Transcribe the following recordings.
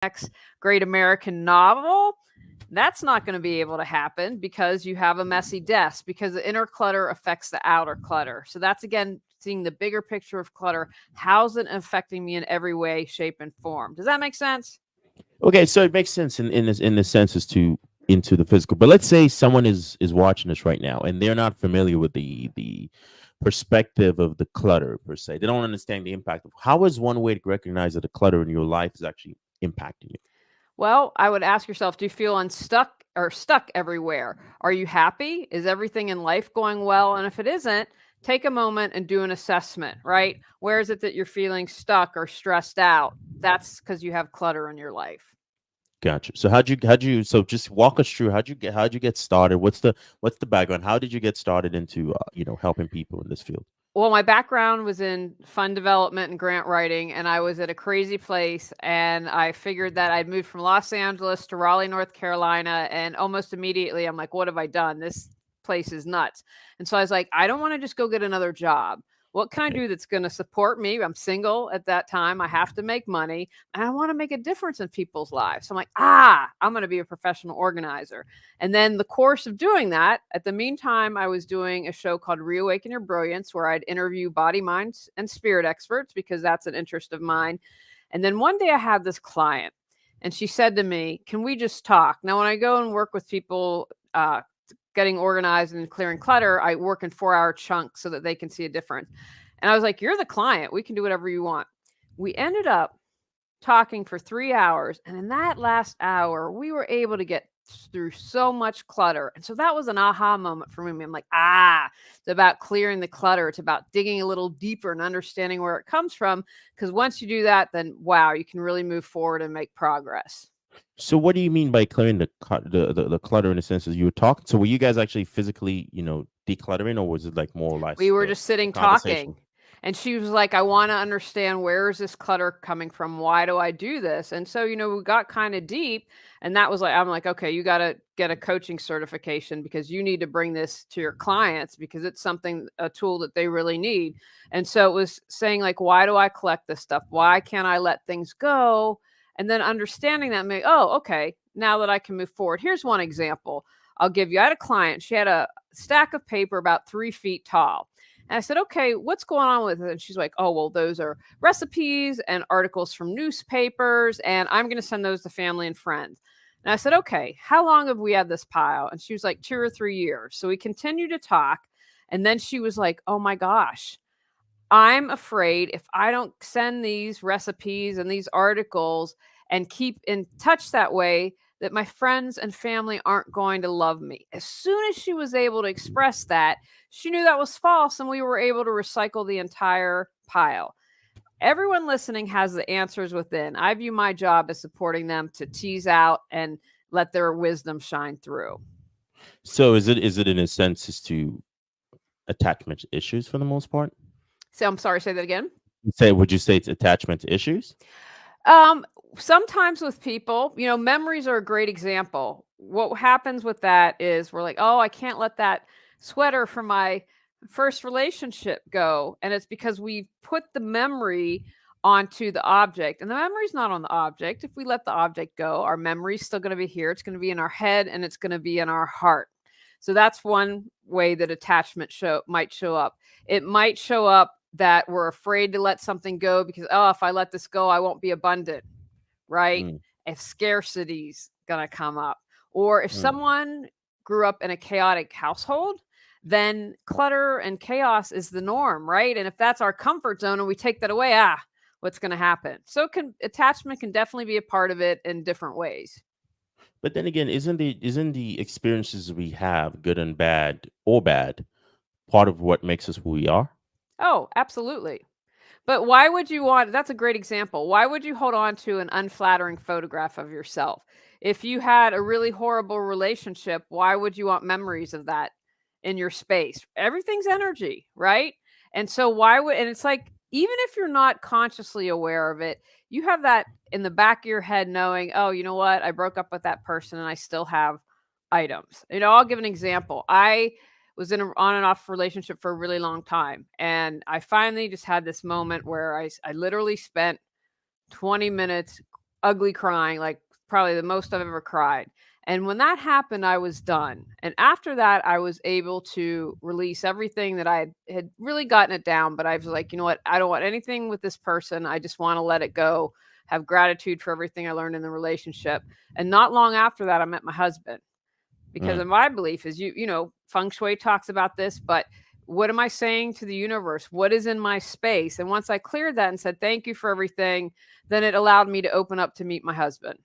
next great American novel. That's not going to be able to happen because you have a messy desk, because the inner clutter affects the outer clutter. So that's again seeing the bigger picture of clutter. How's it affecting me in every way, shape, and form? Does that make sense? Okay, so it makes sense in this sense as to into the physical. But let's say someone is watching us right now and they're not familiar with the perspective of the clutter per se. They don't understand the impact of how is one way to recognize that the clutter in your life is actually impacting you. Well, I would ask yourself, do you feel unstuck or stuck everywhere? Are you happy? Is everything in life going well? And if it isn't, take a moment and do an assessment, right? Where is it that you're feeling stuck or stressed out? That's because you have clutter in your life. Gotcha. So how'd you so just walk us through how'd you get started? What's the background? How did you get started into helping people in this field? Well, my background was in fund development and grant writing, and I was at a crazy place. And I figured that I'd moved from Los Angeles to Raleigh, North Carolina. And almost immediately, I'm like, what have I done? This place is nuts. And so I was like, I don't want to just go get another job. What can I Okay. do that's going to support me? I'm single at that time. I have to make money and I want to make a difference in people's lives. So I'm like, I'm going to be a professional organizer. And then the course of doing that, at the meantime, I was doing a show called Reawaken Your Brilliance, where I'd interview body, mind, and spirit experts because that's an interest of mine. And then one day I had this client and she said to me, can we just talk? Now, when I go and work with people, getting organized and clearing clutter, I work in 4 hour chunks so that they can see a difference. And I was like, you're the client. We can do whatever you want. We ended up talking for 3 hours. And in that last hour, we were able to get through so much clutter. And so that was an aha moment for me. I'm like, it's about clearing the clutter. It's about digging a little deeper and understanding where it comes from. Because once you do that, then wow, you can really move forward and make progress. So what do you mean by clearing the clutter in the sense as you were talking? So were you guys actually physically, decluttering, or was it like more or We less were the just sitting conversation? talking. And she was like, I want to understand, where is this clutter coming from? Why do I do this? And so, we got kind of deep. And that was like, I'm like, okay, you got to get a coaching certification because you need to bring this to your clients because it's something, a tool that they really need. And so it was saying, like, why do I collect this stuff? Why can't I let things go? And then understanding that, okay, now that I can move forward. Here's one example I'll give you. I had a client, she had a stack of paper about 3 feet tall. And I said, okay, what's going on with it? And she's like, oh, well, those are recipes and articles from newspapers, and I'm going to send those to family and friends. And I said, okay, how long have we had this pile? And she was like, 2 or 3 years. So we continued to talk. And then she was like, oh my gosh, I'm afraid if I don't send these recipes and these articles and keep in touch that way, that my friends and family aren't going to love me. As soon as she was able to express that, she knew that was false, and we were able to recycle the entire pile. Everyone listening has the answers within. I view my job as supporting them to tease out and let their wisdom shine through. So is it in a sense as to attachment issues for the most part? So I'm sorry, say that again. Would you say it's attachment issues? Um, Sometimes with people, memories are a great example. What happens with that is we're like, oh, I can't let that sweater from my first relationship go. And it's because we put the memory onto the object, and the memory's not on the object. If we let the object go, our memory's still going to be here. It's going to be in our head and it's going to be in our heart. So that's one way that attachment might show up. It might show up that we're afraid to let something go because, oh, if I let this go, I won't be abundant, right? Mm, If scarcity's going to come up, or if mm. someone grew up in a chaotic household, then clutter and chaos is the norm, right? And if that's our comfort zone and we take that away, what's going to happen? So attachment can definitely be a part of it in different ways. But then again, isn't the experiences we have, good and bad or bad, part of what makes us who we are? Oh, absolutely. But why would you want, that's a great example. Why would you hold on to an unflattering photograph of yourself? If you had a really horrible relationship, why would you want memories of that in your space? Everything's energy, right? And so and it's like, even if you're not consciously aware of it, you have that in the back of your head knowing, oh, you know what? I broke up with that person and I still have items. I'll give an example. I was in an on and off relationship for a really long time. And I finally just had this moment where I literally spent 20 minutes ugly crying, like probably the most I've ever cried. And when that happened, I was done. And after that, I was able to release everything that had really gotten it down. But I was like, you know what? I don't want anything with this person. I just want to let it go, have gratitude for everything I learned in the relationship. And not long after that, I met my husband because Mm, of my belief is Feng Shui talks about this, but what am I saying to the universe? What is in my space? And once I cleared that and said, thank you for everything, then it allowed me to open up to meet my husband.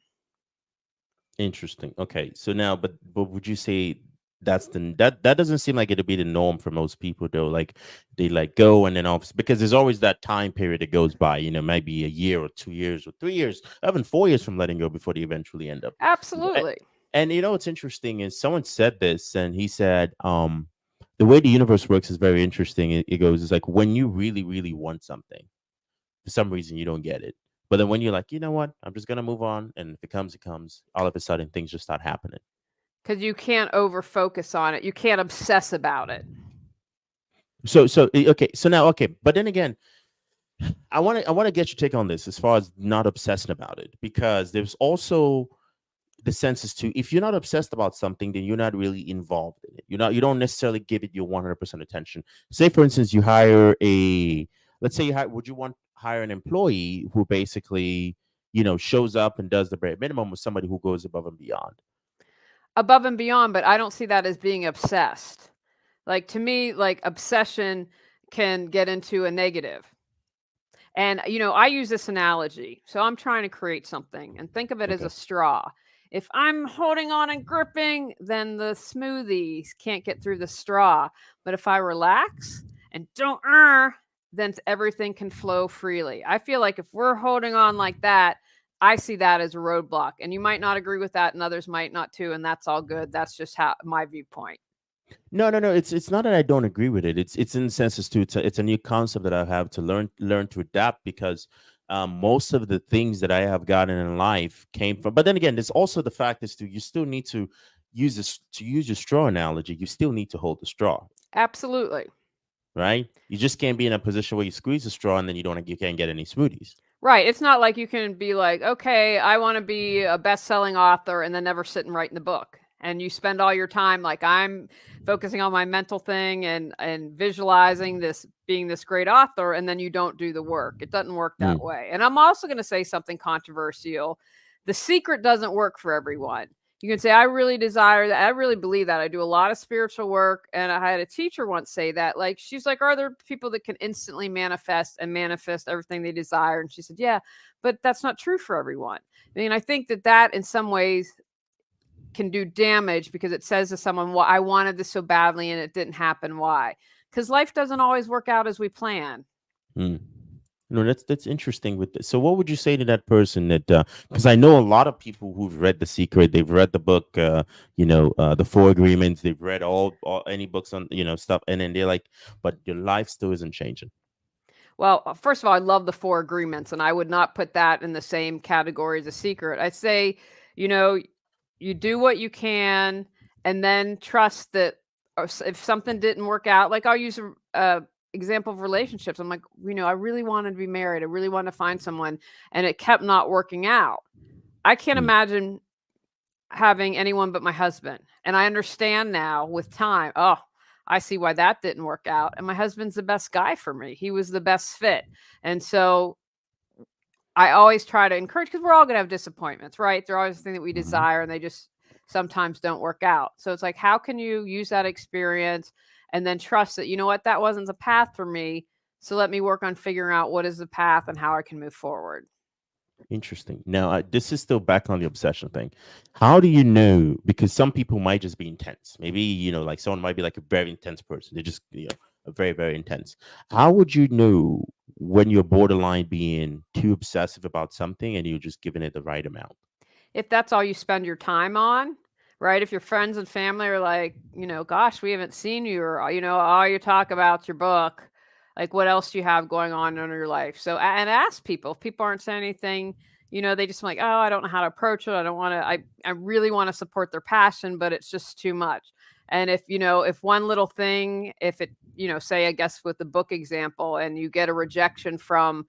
interesting. Okay, so now, but would you say that doesn't seem like it'd be the norm for most people though? Like they like go and then off because there's always that time period that goes by. Maybe a year or 2 years or 3 years, even 4 years from letting go before they eventually end up. A- Absolutely. And what's interesting is someone said this, and he said, the way the universe works is very interesting. It goes, it's like when you really, really want something, for some reason you don't get it. But then when you're like, you know what, I'm just gonna move on, and if it comes, it comes. All of a sudden, things just start happening. Because you can't over focus on it. You can't obsess about it. Okay, so now, okay, but then again, I want to get your take on this as far as not obsessing about it, because there's also the sense is to, if you're not obsessed about something, then you're not really involved in it. You don't necessarily give it your 100% attention. Say for instance, you hire a, let's say would you want hire an employee who basically shows up and does the bare minimum, with somebody who goes above and beyond? Above and beyond, but I don't see that as being obsessed. Like to me, like obsession can get into a negative. And, I use this analogy. So I'm trying to create something and think of it as Okay. a straw. If I'm holding on and gripping, then the smoothies can't get through the straw. But if I relax and don't, then everything can flow freely. I feel like if we're holding on like that, I see that as a roadblock. And you might not agree with that, and others might not too. And that's all good. That's just how my viewpoint. No, no, no. It's not that I don't agree with it. It's in the senses too. It's a new concept that I have to learn to adapt, because most of the things that I have gotten in life came from. But then again, there's also the fact is to, you still need to use your straw analogy. You still need to hold the straw, Absolutely. right? You just can't be in a position where you squeeze the straw and then you can't get any smoothies. Right. It's not like you can be like, okay, I want to be a best-selling author and then never sit and write in the book. And you spend all your time like I'm focusing on my mental thing and visualizing this being this great author, and then you don't do the work. It doesn't work that Mm, way. And I'm also going to say something controversial. The secret doesn't work for everyone. You can say, I really desire that. I really believe that. I do a lot of spiritual work. And I had a teacher once say that, like, she's like, are there people that can instantly manifest and manifest everything they desire? And she said, yeah, but that's not true for everyone. I mean, I think that in some ways can do damage because it says to someone, well, I wanted this so badly and it didn't happen. Why? Because life doesn't always work out as we plan. mm. No, that's interesting. With this, so what would you say to that person that, because I know a lot of people who've read The Secret, they've read the book, the Four Agreements, they've read all any books on stuff, and then they're like, but your life still isn't changing. Well, first of all, I love the four agreements, and I would not put that in the same category as a secret. I say, you know, you do what you can, and then trust that if something didn't work out, like I'll use a example of relationships. I'm like, I really wanted to be married. I really wanted to find someone, and it kept not working out. I can't Mm, imagine having anyone but my husband. And I understand now with time, oh, I see why that didn't work out. And my husband's the best guy for me. He was the best fit. And so I always try to encourage because we're all going to have disappointments, right? They're always the thing that we mhm. desire and they just sometimes don't work out. So it's like, how can you use that experience and then trust that, you know what, that wasn't the path for me. So let me work on figuring out what is the path and how I can move forward. Interesting. Now, this is still back on the obsession thing. How do you know? Because some people might just be intense. Maybe, like someone might be like a very intense person. They're just, very, very intense. How would you know when you're borderline being too obsessive about something and you're just giving it the right amount? If that's all you spend your time on, right? If your friends and family are like, gosh, we haven't seen you, or, all you talk about your book, like what else do you have going on in your life? So, and ask people. If people aren't saying anything, they just like, oh, I don't know how to approach it. I don't want to, I really want to support their passion, but it's just too much. And if one little thing, if it, say, I guess with the book example, and you get a rejection from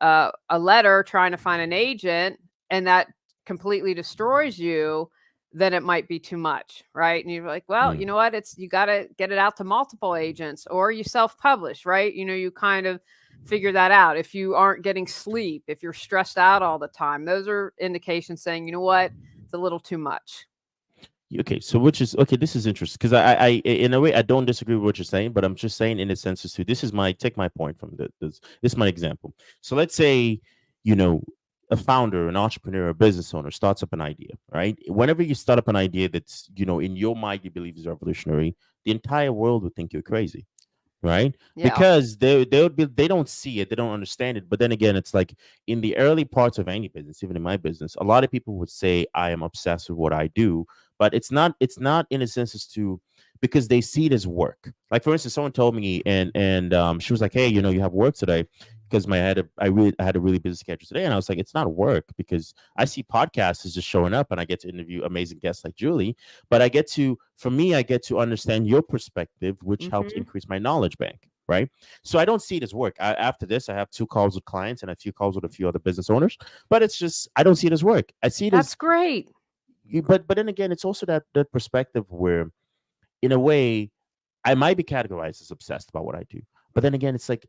a letter trying to find an agent, and that completely destroys you, then it might be too much, right? And you're like, well, you Mm. know what? It's you got to get it out to multiple agents, or you self-publish, right? You kind of figure that out. If you aren't getting sleep, if you're stressed out all the time, those are indications saying, you know what? It's a little too much. Okay, so which is okay. This is interesting because in a way, I don't disagree with what you're saying, but I'm just saying in a sense too. This is my take my point from this is my example. So let's say, you know, a founder, an entrepreneur, a business owner starts up an idea, right? Whenever you start up an idea that's, in your mind you believe is revolutionary, the entire world would think you're crazy, right? Yeah. Because they don't see it, they don't understand it. But then again, it's like in the early parts of any business, even in my business, a lot of people would say I am obsessed with what I do, but it's not in a sense as to because they see it as work. Like for instance, someone told me and she was like, hey, you have work today because I had a really busy schedule today, and I was like, it's not work because I see podcasts is just showing up and I get to interview amazing guests like Julie, but for me, I get to understand your perspective, which helps Hmm. increase my knowledge bank, right? So I don't see it as work. After this, I have 2 calls with clients and a few calls with a few other business owners, but it's just I don't see it as work. I see it That's as great. but then again, it's also that perspective where, in a way, I might be categorized as obsessed about what I do, but then again, it's like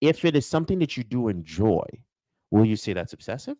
if it is something that you do enjoy, will you say that's obsessive?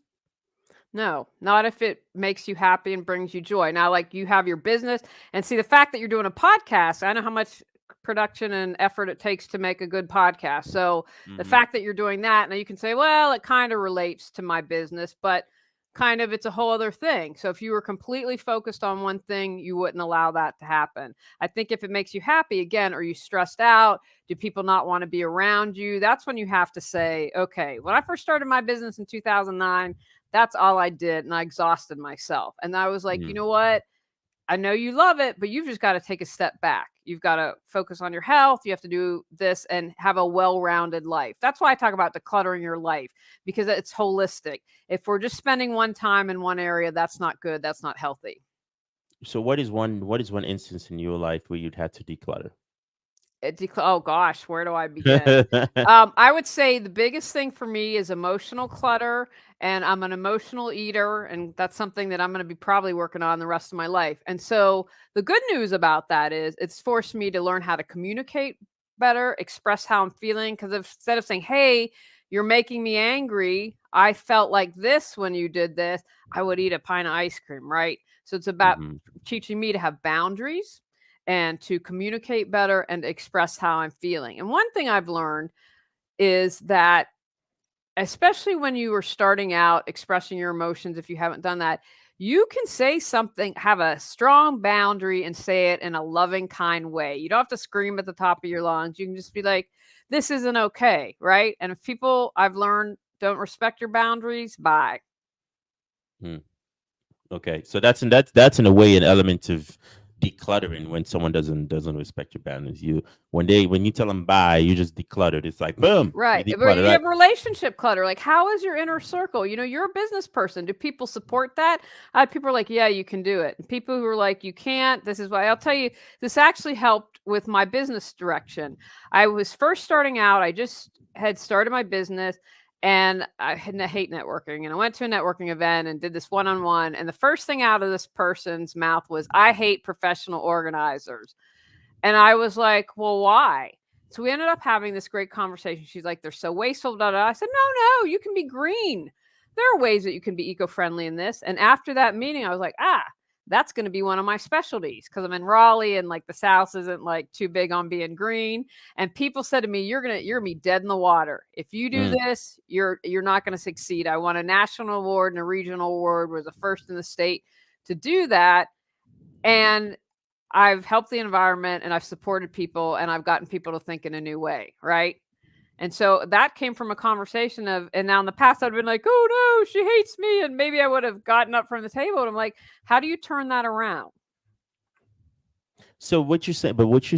No, not if it makes you happy and brings you joy. Now, like you have your business, and see the fact that you're doing a podcast, I know how much production and effort it takes to make a good podcast. So the Hmm. fact that you're doing that, now you can say, well, it kind of relates to my business, but kind of it's a whole other thing. So if you were completely focused on one thing, you wouldn't allow that to happen. I think if it makes you happy, again, are you stressed out? Do people not want to be around you? That's when you have to say, okay, when I first started my business in 2009, that's all I did, and I exhausted myself. And I was like, you know what? I know you love it, but you've just got to take a step back. You've got to focus on your health. You have to do this and have a well rounded life. That's why I talk about decluttering your life because it's holistic. If we're just spending one time in one area, that's not good. That's not healthy. So what is one instance in your life where you'd had to declutter? Oh gosh, where do I begin? I would say the biggest thing for me is emotional clutter, and I'm an emotional eater, and that's something that I'm going to be probably working on the rest of my life. And so the good news about that is it's forced me to learn how to communicate better, express how I'm feeling. Because instead of saying, "Hey, you're making me angry," I felt like this when you did this, I would eat a pint of ice cream, right? So it's about Hmm. teaching me to have boundaries and to communicate better and express how I'm feeling. And one thing I've learned is that, especially when you are starting out expressing your emotions, if you haven't done that, you can say something, have a strong boundary, and say it in a loving, kind way. You don't have to scream at the top of your lungs. You can just be like, this isn't okay. Right. And if people I've learned don't respect your boundaries, bye. Okay, so that's in a way an element of decluttering when someone doesn't respect your boundaries. When you tell them bye, you just decluttered. It's like boom, you Right. But decluttered. you Right? have relationship clutter. Like, how is your inner circle? You're a business person. Do people support that? People are like, yeah, you can do it. And people who are like, you can't. This is why I'll tell you, this actually helped with my business direction. I was first starting out. I just had started my business and hate networking. And I went to a networking event and did this one on one. And the first thing out of this person's mouth was, I hate professional organizers. And I was like, well, why? So we ended up having this great conversation. She's like, they're so wasteful. Da, da. I said, no, you can be green. There are ways that you can be eco-friendly in this. And after that meeting, I was like, that's going to be one of my specialties because I'm in Raleigh and like the South isn't like too big on being green. And people said to me, you're gonna be dead in the water. If you do Mm. this, you're not going to succeed. I won a national award and a regional award, was the first in the state to do that. And I've helped the environment and I've supported people and I've gotten people to think in a new way, right? And so that came from a conversation of, and now in the past I'd been like, oh no, she hates me. And maybe I would have gotten up from the table. And I'm like, how do you turn that around? So what you're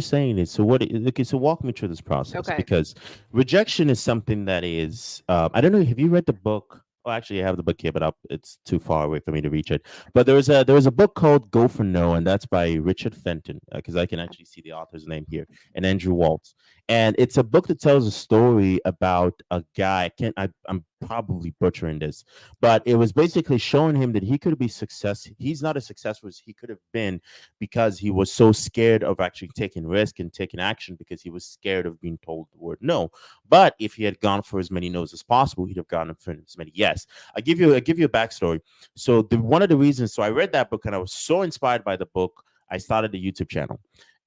saying is, so what? Okay, so walk me through this process Okay. because rejection is something that is. I don't know. Have you read the book? Oh, actually, I have the book here, but it's too far away for me to reach it. But there was a book called Go for No, and that's by Richard Fenton because I can actually see the author's name here, and Andrew Waltz. and it's a book that tells a story about a guy. I'm probably butchering this, but it was basically showing him that he could be success. He's not as successful as he could have been because he was so scared of actually taking risk and taking action because he was scared of being told the word no. But if he had gone for as many no's as possible, he'd have gotten for as many yes. I give you a backstory. So one of the reasons, so I read that book and I was so inspired by the book, I started a YouTube channel.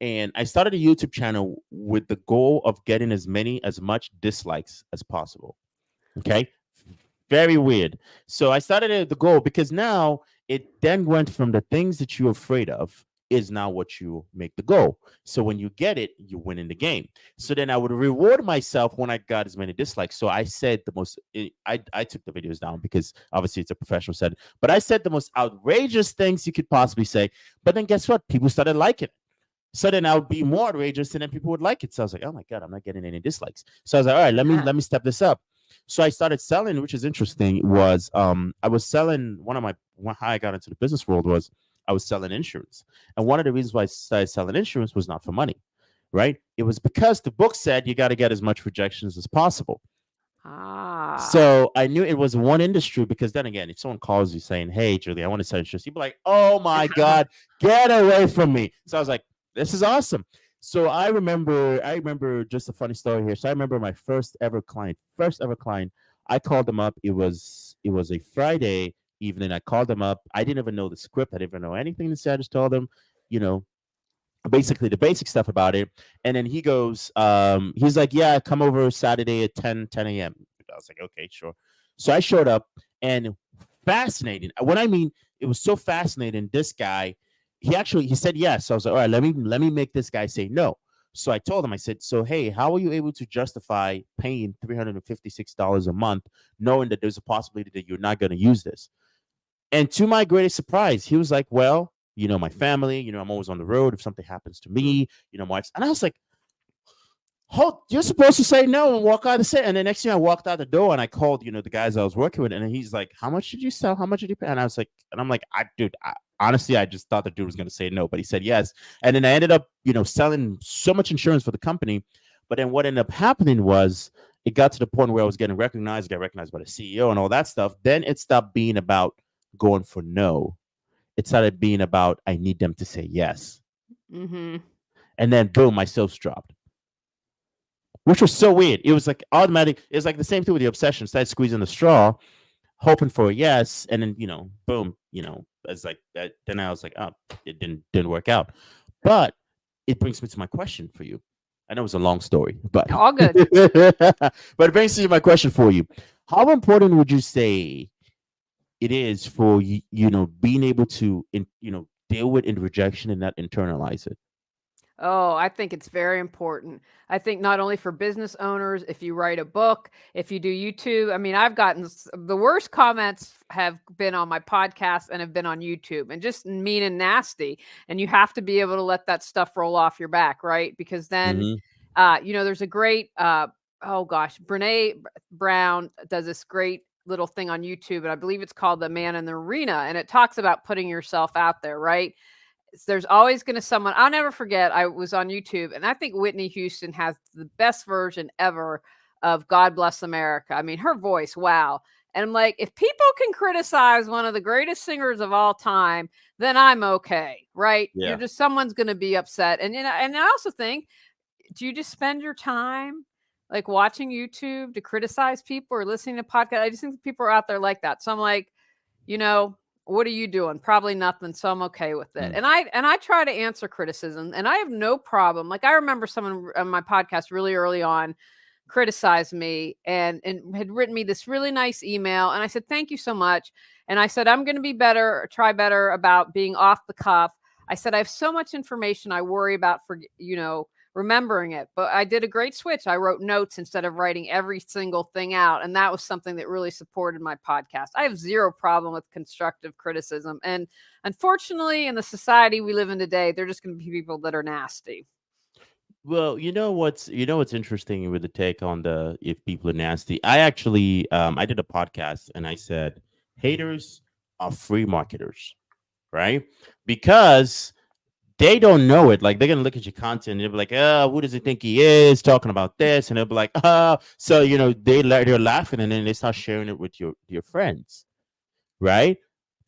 And I started a YouTube channel with the goal of getting as much dislikes as possible. Okay. Very weird. So I started at the goal because now it then went from the things that you're afraid of is now what you make the goal. So when you get it, you win in the game. So then I would reward myself when I got as many dislikes. So I said the most, I took the videos down because obviously it's a professional set, but I said the most outrageous things you could possibly say. But then guess what? People started liking it. So then I would be more outrageous, and then people would like it. So I was like, "Oh my god, I'm not getting any dislikes." So I was like, "All right, let me step this up." So I started selling, which is interesting. Was I was selling how I got into the business world was I was selling insurance, and one of the reasons why I started selling insurance was not for money, right? It was because the book said you got to get as much rejections as possible. Ah. So I knew it was one industry because then again, if someone calls you saying, "Hey, Julie, I want to sell insurance," you'd be like, "Oh my god, get away from me!" So I was like, "This is awesome." So I remember just a funny story here. So I remember my first ever client. I called them up. It was a Friday evening. I called them up. I didn't even know the script. I didn't even know anything to say. I just told them, you know, basically the basic stuff about it. And then he's like, yeah, come over Saturday at 10 a.m. I was like, okay, sure. So I showed up and fascinating. What I mean, it was so fascinating. This guy, he said yes. So I was like, all right, let me make this guy say no. So I told him, I said, so hey, how are you able to justify paying $356 a month, knowing that there's a possibility that you're not going to use this? And to my greatest surprise, he was like, well, my family, I'm always on the road. If something happens to me, my wife's. And I was like, hold, you're supposed to say no and walk out of the set. And the next thing I walked out the door and I called, the guys I was working with. And he's like, how much did you sell? How much did you pay? And I was like, and I'm like, honestly, I just thought the dude was going to say no, but he said yes. And then I ended up, selling so much insurance for the company. But then what ended up happening was it got to the point where I was getting recognized, got recognized by the CEO and all that stuff. Then it stopped being about going for no. It started being about I need them to say yes. Mm-hmm. And then boom, my sales dropped, which was so weird. It was like automatic. It's like the same thing with the obsession. Started squeezing the straw, hoping for a yes, and then boom, it's like that. Then I was like, oh, it didn't work out. But it brings me to my question for you. I know it's a long story, but All good. but it brings me to my question for you. How important would you say it is for being able to deal with rejection and not internalize it? Oh, I think it's very important. I think not only for business owners, if you write a book, if you do YouTube. I mean, I've gotten the worst comments have been on my podcast and have been on YouTube and just mean and nasty. And you have to be able to let that stuff roll off your back, right? Because then, Mm-hmm. there's a great, oh gosh, Brene Brown does this great little thing on YouTube, and I believe it's called The Man in the Arena. And it talks about putting yourself out there, right? There's always going to someone. I'll never forget. I was on YouTube, and I think Whitney Houston has the best version ever of God Bless America. I mean, her voice, wow. And I'm like, if people can criticize one of the greatest singers of all time, then I'm okay, right? You're Yeah. just someone's going to be upset. And I also think, do you just spend your time like watching YouTube to criticize people or listening to podcasts? I just think people are out there like that. So I'm like, you know, what are you doing? Probably nothing. So I'm okay with it. Mm. And I try to answer criticism, and I have no problem. Like I remember someone on my podcast really early on criticized me and had written me this really nice email. And I said, thank you so much. And I said, I'm going to be better, try better about being off the cuff. I said, I have so much information I worry about for, remembering it. But I did a great switch. I wrote notes instead of writing every single thing out. And that was something that really supported my podcast. I have zero problem with constructive criticism. And unfortunately, in the society we live in today, they're just going to be people that are nasty. Well, what's interesting with the take on the if people are nasty. I actually I did a podcast and I said haters are free marketers, right? Because they don't know it. Like they're gonna look at your content and they'll be like, "Oh, who does he think he is talking about this?" And they'll be like, "Oh," so they're laughing and then they start sharing it with your friends, right?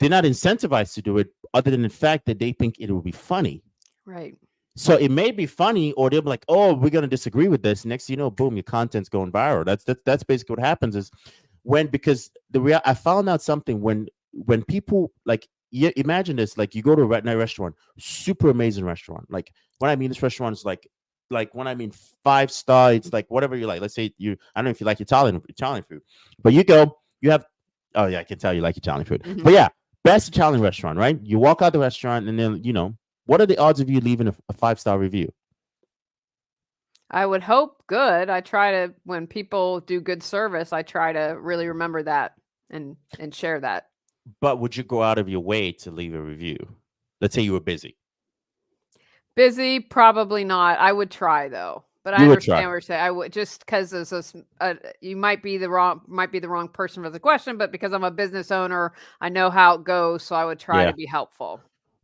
They're not incentivized to do it, other than the fact that they think it will be funny. Right. So it may be funny, or they'll be like, "Oh, we're gonna disagree with this." Next, you know, boom, your content's going viral. That's basically what happens is when because I found out something when people like imagine this, like you go to a night restaurant, super amazing restaurant. Like when I mean this restaurant is like when I mean 5 star, it's like whatever you like. Let's say I don't know if you like Italian food, but you have oh yeah, I can tell you like Italian food. But Hmm. yeah, best Italian restaurant, right? You walk out the restaurant and then what are the odds of you leaving a 5 star review? I would hope good. I try to when people do good service, I try to really remember that and share that. But would you go out of your way to leave a review? Let's say you were busy. Busy, probably not. I would try though. But I You would try. understand what you're saying. I would just because there's this, you might be the wrong person for the question, but because I'm a business owner, I know how it goes, so I would try Yeah. to be helpful.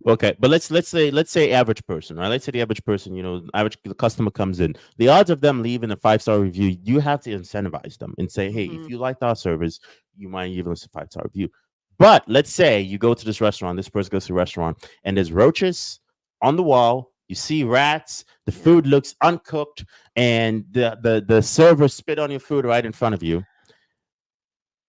Okay, but let's say average person, right? Let's say the average person, average the customer comes in. The odds of them leaving a 5 star review, you have to incentivize them and say, hey, if Hmm. you liked our service, you might give us a 5 star review. But let's say you go to this restaurant, this person goes to the restaurant, and there's roaches on the wall. You see rats. The Yeah. food looks uncooked, and the server spit on your food right in front of you.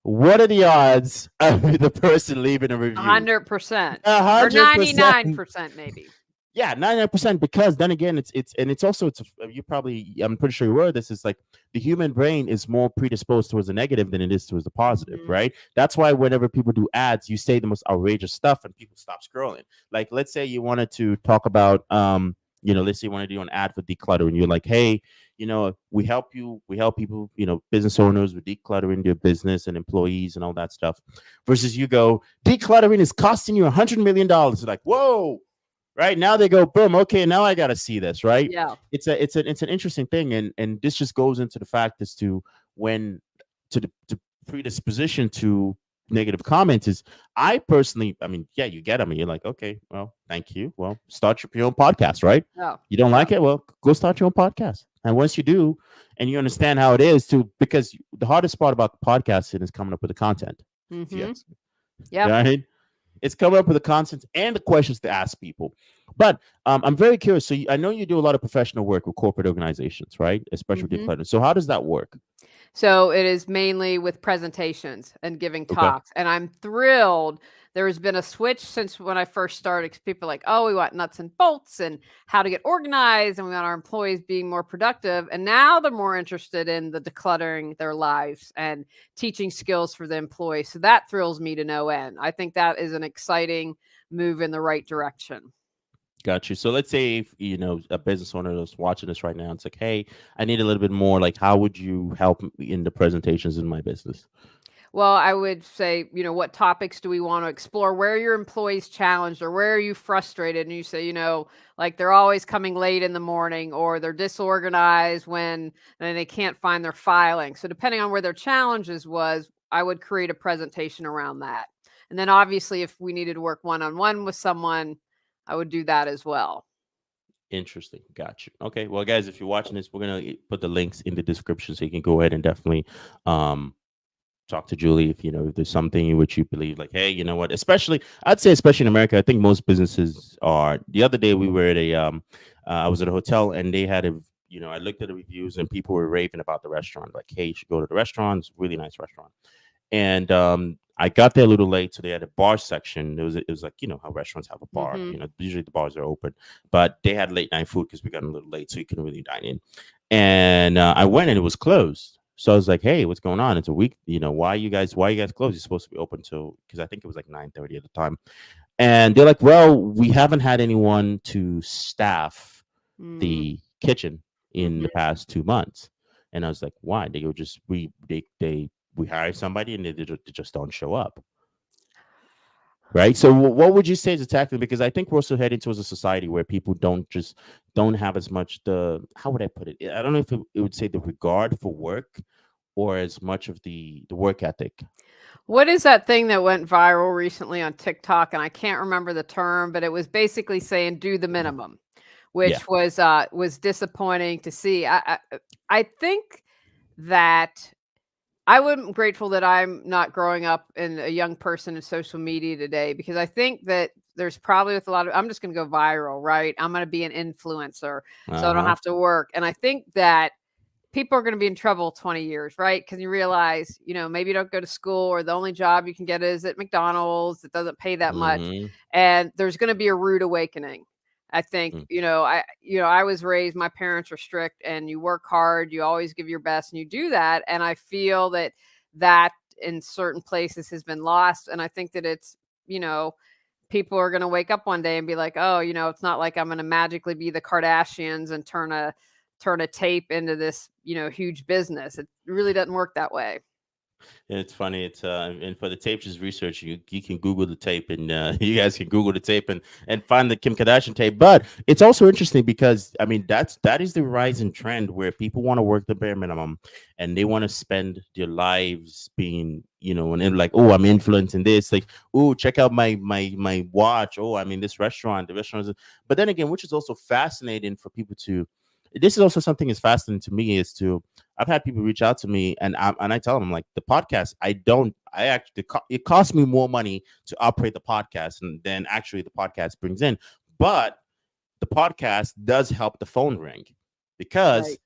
What are the odds of the person leaving a review? 100% A or hundred percent. 99% maybe. Yeah, 99%. Because then again, it's also you probably I'm pretty sure you were this is like the human brain is more predisposed towards the negative than it is towards the positive, Mhm. right? That's why whenever people do ads, you say the most outrageous stuff and people stop scrolling. Like let's say you wanted to talk about let's say you want to do an ad for declutter and you're like, hey, we help people, business owners with decluttering their business and employees and all that stuff. Versus you go, decluttering is costing you $100 million. Like, whoa, right now they go boom, okay, now I got to see this, right? Yeah. It's an interesting thing, and this just goes into the fact as to when to predisposition to negative comments is I personally, I mean, yeah, you get them and you're like, okay, well, thank you, well, start your own podcast, right? Yeah. You don't Yeah. like it, well, go start your own podcast. And once you do and you understand how it is to, because the hardest part about the podcasting is coming up with the content, if you Mhm. ask me, Yep. right? It's coming up with the content and the questions to ask people. But I'm very curious. So I know you do a lot of professional work with corporate organizations, right? Especially with Mhm. decluttering. So how does that work? So it is mainly with presentations and giving Okay. talks. And I'm thrilled. There has been a switch since when I first started. 'Cause people are like, oh, we want nuts and bolts and how to get organized, and we want our employees being more productive. And now they're more interested in the decluttering their lives and teaching skills for the employees. So that thrills me to no end. I think that is an exciting move in the right direction. Got you. So let's say if, a business owner that's watching this right now, it's like, hey, I need a little bit more. Like, how would you help me in the presentations in my business? Well, I would say, what topics do we want to explore? Where are your employees challenged or where are you frustrated? And you say, like they're always coming late in the morning or they're disorganized and they can't find their filing. So depending on where their challenges was, I would create a presentation around that. And then obviously if we needed to work one-on-one with someone, I would do that as well. Interesting. Got you. Okay. Well, guys, if you're watching this, we're gonna put the links in the description so you can go ahead and definitely um talk to Julie if if there's something in which you believe like, hey, you know what? Especially, I'd say, especially in America, I think most businesses are. The other day we were at I was at a hotel and they had I looked at the reviews and people were raving about the restaurant. Like, hey, you should go to the restaurant. It's a really nice restaurant. And I got there a little late, so they had a bar section. It was like how restaurants have a bar. Mhm. Usually the bars are open, but they had late night food because we got a little late, so you couldn't really dine in. And I went and it was closed. So I was like, "Hey, what's going on? It's a week. Why you guys closed? You're supposed to be open till because I think it was like 9:30 at the time." And they're like, "Well, we haven't had anyone to staff Mm. the kitchen in the Mhm. past 2 months." And I was like, "Why?" They go, "Just we hire somebody and they just don't show up." Right. So what would you say is a tactic? Because I think we're also heading towards a society where people don't have as much how would I put it? I don't know if it would say the regard for work or as much of the work ethic. What is that thing that went viral recently on TikTok? And I can't remember the term, but it was basically saying do the minimum, Yeah. which was disappointing to see. I think that I'm grateful that I'm not growing up in a young person in social media today because I think that there's probably with a lot of I'm just going to go viral, right? I'm going to be an influencer, so I don't Uh-huh. have to work. And I think that people are going to be in trouble 20 years, right? Because you realize, maybe you don't go to school or the only job you can get is at McDonald's. It doesn't pay that much. Mm-hmm. And there's going to be a rude awakening. I think, I was raised, my parents are strict and you work hard, you always give your best and you do that. And I feel that in certain places has been lost. And I think that it's, you know, people are going to wake up one day and be like, oh, it's not like I'm going to magically be the Kardashians and turn a tape into this, huge business. It really doesn't work that way. It's funny. It's and for the tape just research, you can Google the tape, and you guys can Google the tape and find the Kim Kardashian tape. But it's also interesting because I mean that is the rising trend where people want to work the bare minimum, and they want to spend their lives being and they're like, oh, I'm influencing this, like, oh, check out my watch, oh, I mean this restaurant, the restaurant but then again, which is also fascinating for people to. This is also something is fascinating to me is to I've had people reach out to me, and I tell them like the podcast. I actually it costs me more money to operate the podcast and than actually the podcast brings in, but the podcast does help the phone ring because Right.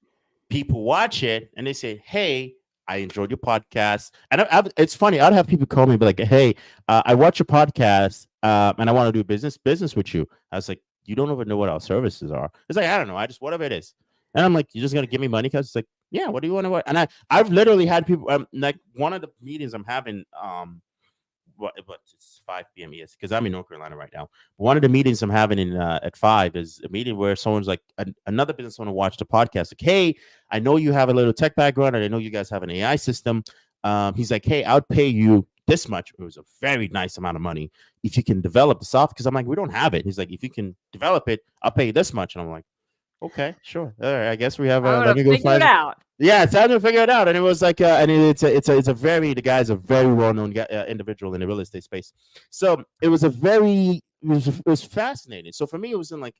people watch it and they say, "Hey, I enjoyed your podcast." And it's funny. I'd have people call me and be like, "Hey, I watch your podcast, and I want to do business with you." I was like, "You don't even know what our services are." It's like, I don't know. I just whatever it is. And I'm like, "You're just gonna give me money?" Because it's like, yeah. What do you want to? And I've literally had people like one of the meetings I'm having. But it's 5 p.m. Yes, because I'm in North Carolina right now. One of the meetings I'm having in at 5 is a meeting where someone's like another business owner watched the podcast. Like, hey, I know you have a little tech background, and I know you guys have an AI system. He's like, hey, I'll pay you this much. It was a very nice amount of money if you can develop the software. Because I'm like, we don't have it. He's like, if you can develop it, I'll pay you this much. And I'm like, okay, sure. All right, I guess we have. I'm Let gonna me go figure it find. out. Yeah, it's time to figure it out. And it was like, and it's a very the guy's a very well known individual in the real estate space. So it was a very it was fascinating. So for me, it wasn't like,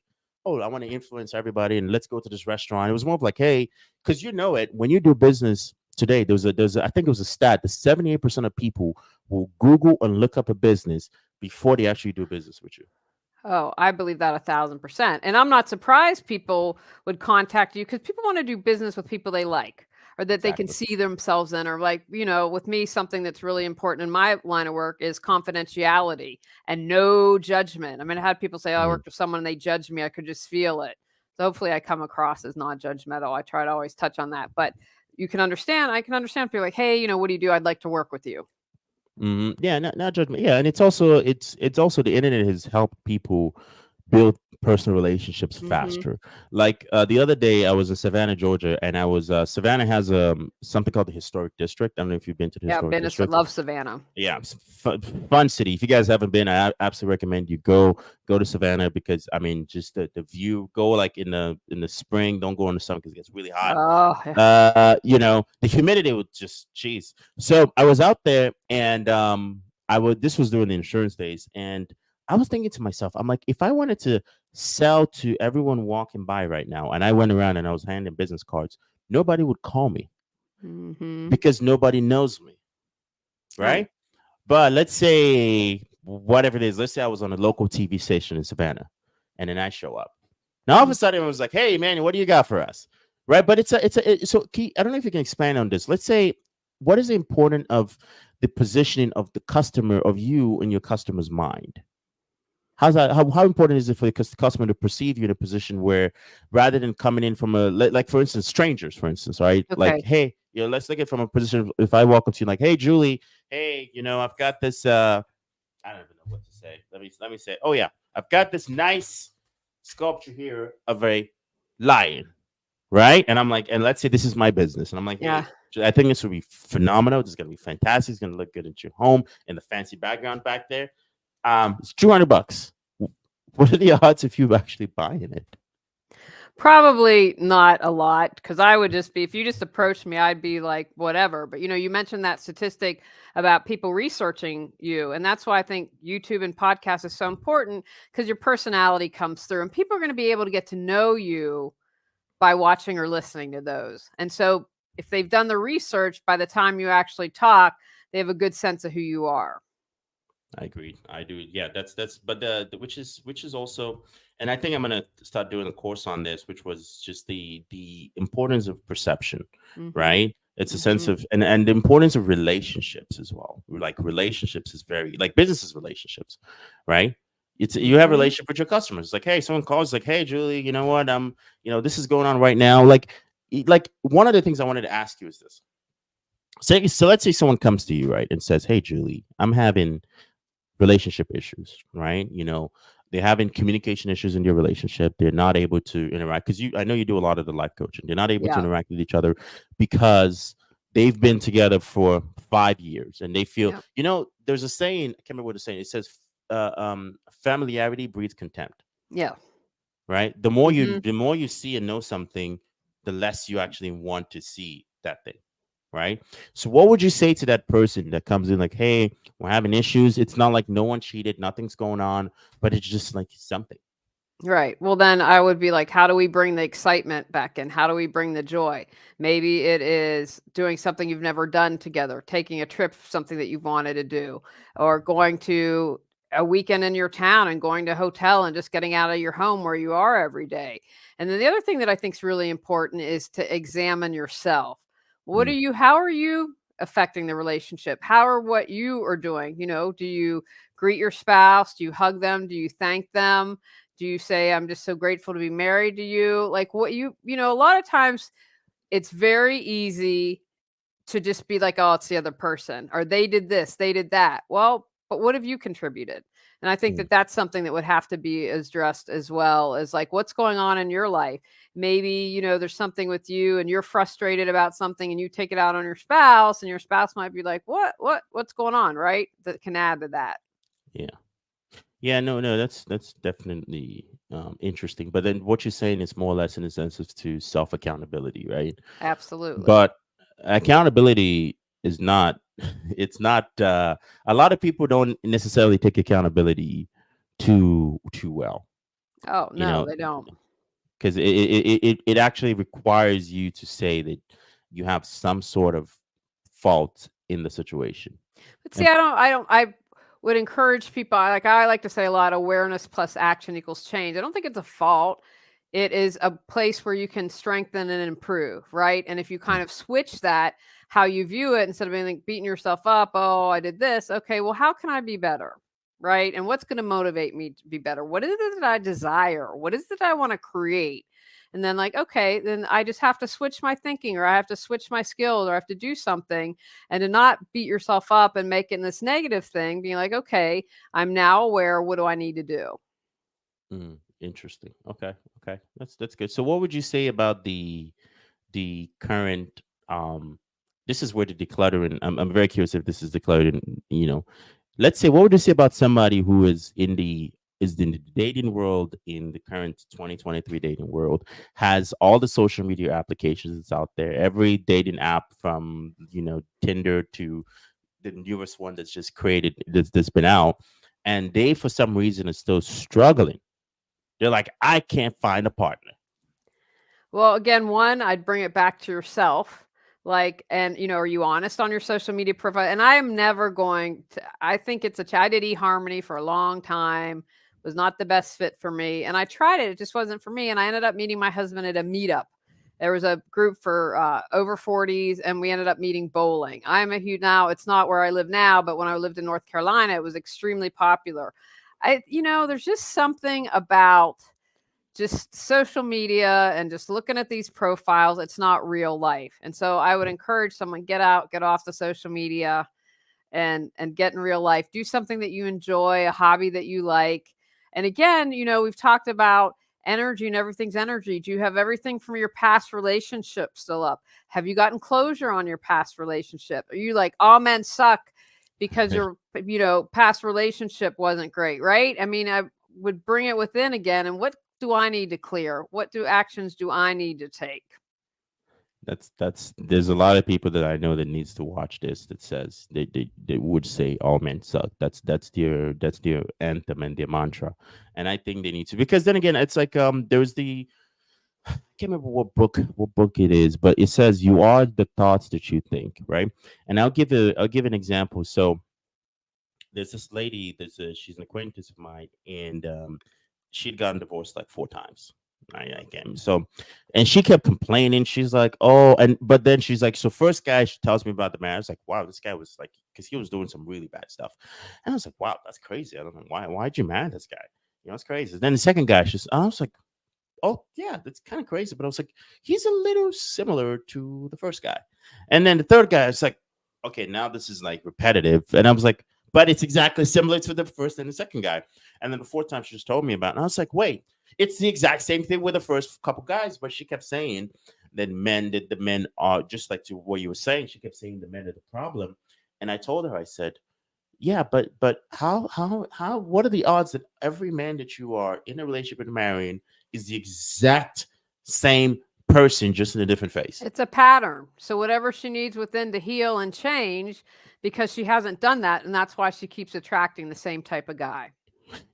oh, I want to influence everybody and let's go to this restaurant. It was more of like, hey, because you know it when you do business today. There's a, I think it was a stat that 78% of people will Google and look up a business before they actually do business with you. Oh, I believe that 1,000%. And I'm not surprised people would contact you because people want to do business with people they like or that they can Exactly. see themselves in. Or, like, with me, something that's really important in my line of work is confidentiality and no judgment. I mean, I had people say, oh, I Mhm. worked with someone and they judged me. I could just feel it. So hopefully I come across as non judgmental. I try to always touch on that. But I can understand if you're like, hey, what do you do? I'd like to work with you. Yeah, not judgment. Yeah, and it's also the internet has helped people build personal relationships Hmm. faster. Like the other day, I was in Savannah, Georgia, and I was Savannah has something called the historic district. I don't know if you've been to the Yeah, historic Venice district. love Savannah. Yeah, it's fun city. If you guys haven't been, I absolutely recommend you go to Savannah because I mean, just the view. Go like in the spring. Don't go in the summer because it gets really hot. Oh, yeah. The humidity would just jeez. So I was out there and I would this was during the insurance days and I was thinking to myself, I'm like, if I wanted to sell to everyone walking by right now and I went around and I was handing business cards, nobody would call me Hmm. because nobody knows me, Right. right? But let's say whatever it is, let's say I was on a local TV station in Savannah and then I show up. Now all of a sudden it was like, hey man, what do you got for us? Right. But so I don't know if you can expand on this. Let's say what is important of the positioning of the customer of you in your customer's mind? How's that? How important is it for the customer to perceive you in a position where, rather than coming in from like for instance, strangers, for instance, right? Like, Okay. hey, let's look at it from a position. If I walk up to you like, hey, Julie, hey, I've got this. I don't even know what to say. Let me say. Oh yeah, I've got this nice sculpture here of a lion, right? And I'm like, and let's say this is my business, and I'm like, Yeah. hey, I think this would be phenomenal. This is gonna be fantastic. It's gonna look good at your home and the fancy background back there. It's $200. What are the odds of you actually buying it? Probably not a lot, because I would just be, if you just approached me, I'd be like, whatever. But you mentioned that statistic about people researching you. And that's why I think YouTube and podcasts is so important, because your personality comes through and people are going to be able to get to know you by watching or listening to those. And so if they've done the research, by the time you actually talk, they have a good sense of who you are. I agree. I do. Yeah, that's but the which is also, and I think I'm gonna start doing a course on this, which was just the importance of perception, Mhm. right? It's a sense Mhm. of, and the importance of relationships as well. Like relationships is very, like businesses relationships, right? It's, you have a Mhm. relationship with your customers. Like, hey, someone calls, like, hey, Julie, you know what? This is going on right now. Like one of the things I wanted to ask you is this. So let's say someone comes to you, right, and says, hey, Julie, I'm having relationship issues, right? They're having communication issues in your relationship. They're not able to interact because I know you do a lot of the life coaching. They're not able to Yeah. interact with each other because they've been together for 5 years and they feel, Yeah. there's a saying, I can't remember what it's saying. It says, familiarity breeds contempt, Yeah. right? Mhm. The more you see and know something, the less you actually want to see that thing, right? So what would you say to that person that comes in like, hey, we're having issues. It's not like no one cheated, nothing's going on, but it's just like something. Right. Well, then I would be like, how do we bring the excitement back in? How do we bring the joy? Maybe it is doing something you've never done together, taking a trip, something that you've wanted to do, or going to a weekend in your town and going to a hotel and just getting out of your home where you are every day. And then the other thing that I think is really important is to examine yourself. Mm, How are you affecting the relationship? How are what you are doing? Do you greet your spouse? Do you hug them? Do you thank them? Do you say, "I'm just so grateful to be married to you?" Like, a lot of times it's very easy to just be like, "Oh, it's the other person," or "They did this, they did that." Well, but what have you contributed? And I think mm, that that's something that would have to be addressed as well, as like, what's going on in your life? Maybe, there's something with you and you're frustrated about something and you take it out on your spouse, and your spouse might be like, what's going on?" Right? That can add to that. yeah. Yeah, no, no, that's definitely interesting. But then what you're saying is more or less in the sense of to self accountability, right? Absolutely. But accountability is not, it's not, a lot of people don't necessarily take accountability too well, Oh, you no, know they don't. because it actually requires you to say that you have some sort of fault in the situation. But see, And I would encourage people, I like to say a lot, awareness plus action equals change. I don't think it's a fault. It is a place where you can strengthen and improve, right? And if you kind of switch that, how you view it, instead of being like beating yourself up, oh, I did this. Okay, well, how can I be better? Right? And what's going to motivate me to be better? What is it that I desire? What is it that I want to create? And then, like, okay, then I just have to switch my thinking, or I have to switch my skills, or I have to do something, and to not beat yourself up and make it this negative thing, being like, okay, I'm now aware. What do I need to do? interesting. Okay, okay, that's good. So what would you say about the current, um this is where the decluttering, I'm very curious if this is decluttering, let's say, what would you say about somebody who is in the dating world, in the current 2023 dating world, has all the social media applications that's out there, every dating app from Tinder to the newest one that's just created, that's been out, and they for some reason are still struggling. They're like, I can't find a partner. Well, again, one, I'd bring it back to yourself. Like, and are you honest on your social media profile? And I am never going to, I think I did eHarmony for a long time, was not the best fit for me. And I tried it, it just wasn't for me. And I ended up meeting my husband at a meetup. There was a group for over 40s, and we ended up meeting bowling. I'm a huge, now it's not where I live now, but when I lived in North Carolina, it was extremely popular. There's just something about just social media and just looking at these profiles. It's not real life. And so I would encourage someone, get out, get off the social media, and get in real life. Do something that you enjoy, a hobby that you like. And again, we've talked about energy, and everything's energy. Do you have everything from your past relationship still up? Have you gotten closure on your past relationship? Are you like, all men suck because your past relationship wasn't great, right? I mean, I would bring it within again, and do I need to clear? What do actions do I need to take? That's there's a lot of people that I know that needs to watch this that says they would say all men suck. That's their anthem and their mantra. And I think they need to, because then again it's like there's the I can't remember what book it is, but it says you are the thoughts that you think, right? And I'll give an example. So there's this lady, she's an acquaintance of mine, and she'd gotten divorced like 4 times. I can't. So, and she kept complaining. She's like, "Oh," and but then she's like, "So first guy," she tells me about the marriage. Like, wow, this guy was like, because he was doing some really bad stuff, and I was like, "Wow, that's crazy. I don't know why'd you marry this guy? It's crazy." Then the second guy, I was like, "Oh yeah, that's kind of crazy," but I was like, "He's a little similar to the first guy." And then the third guy, it's like, "Okay, now this is like repetitive," and I was like, "But it's exactly similar to the first and the second guy." And then the fourth time, she just told me about it, and I was like, "Wait, it's the exact same thing with the first couple guys," but she kept saying that the men are just like to what you were saying. She kept saying the men are the problem, and I told her, I said, yeah, but how what are the odds that every man that you are in a relationship and marrying is the exact same person, just in a different face? It's a pattern. So whatever she needs within to heal and change, because she hasn't done that, and that's why she keeps attracting the same type of guy.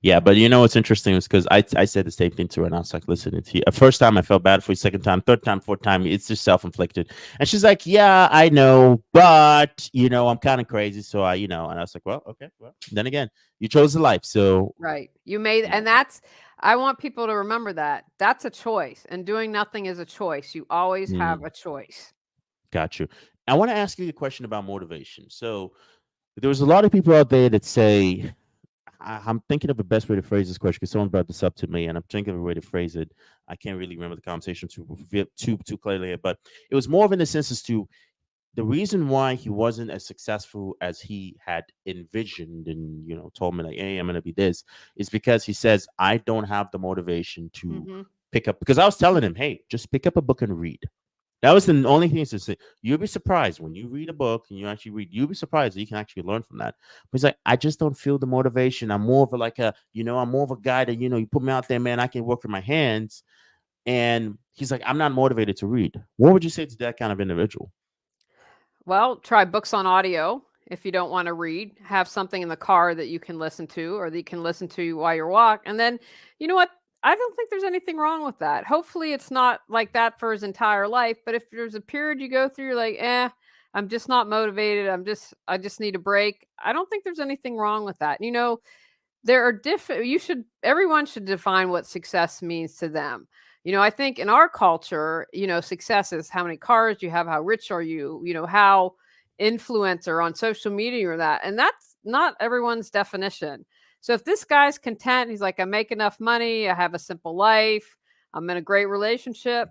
Yeah, but you know what's interesting is because I said the same thing to her, and I was like, listen, it's you. First time I felt bad for you, second time, third time, fourth time, it's just self inflicted. And she's like, yeah, I know, but I'm kind of crazy, so and I was like, well, okay, well, then again, you chose the life, so Right. You made, you know, and that's, I want people to remember that. That's a choice, and doing nothing is a choice. You always have mm, a choice. got you. I want to ask you a question about motivation. So there's a lot of people out there that say, I'm thinking of the best way to phrase this question because someone brought this up to me, and I'm thinking of a way to phrase it. I can't really remember the conversation too clearly, but it was more of in the sense as to the reason why he wasn't as successful as he had envisioned, and told me like, "Hey, I'm gonna be this," is because he says, "I don't have the motivation to Hmm. pick up." Because I was telling him, "Hey, just pick up a book and read." That was the only thing to say. You'll be surprised when you read a book and you actually read. You'll be surprised that you can actually learn from that. But he's like, I just don't feel the motivation. I'm more of a like a, I'm more of a guy that you put me out there, man. I can work with my hands. And he's like, I'm not motivated to read. What would you say to that kind of individual? Well, try books on audio if you don't want to read. Have something in the car that you can listen to, or that you can listen to while you're walk. And then, you know what? I don't think there's anything wrong with that. Hopefully, it's not like that for his entire life. But if there's a period you go through, you're like, I'm just not motivated. I just need a break. I don't think there's anything wrong with that. There are different, everyone should define what success means to them. I think in our culture, success is how many cars you have, how rich are you, how influencer on social media or that. And that's not everyone's definition. So if this guy's content, he's like, I make enough money, I have a simple life, I'm in a great relationship,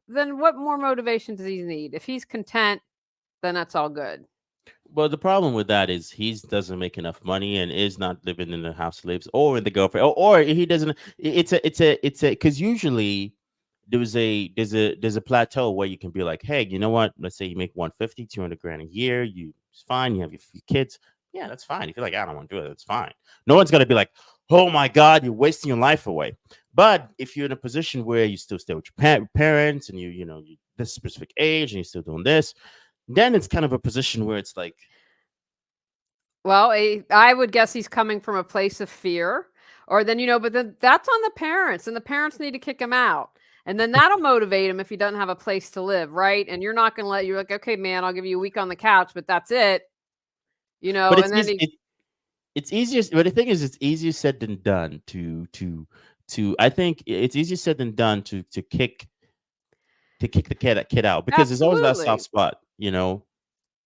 then what more motivation does he need? If he's content, then that's all good. Well, the problem with that is he doesn't make enough money and is not living in the house he lives or in the girlfriend, or he doesn't. It's a because usually there's a plateau where you can be like, hey, you know what? Let's say you make 150, 200 grand a year. It's fine. You have your few kids. Yeah, that's fine. If you're like, I don't want to do it, that's fine. No one's gonna be like, oh my god, you're wasting your life away. But if you're in a position where you still stay with your parents and you this specific age and you're still doing this, then it's kind of a position where it's like, Well, I would guess he's coming from a place of fear, or then, but then that's on the parents, and the parents need to kick him out. And then that'll motivate him if he doesn't have a place to live, right? And you're not going to you're like, okay, man, I'll give you a week on the couch, but that's it, but and then it's easier. But the thing is, it's easier said than done to. I think it's easier said than done to kick the kid out because there's always that soft absolutely. spot.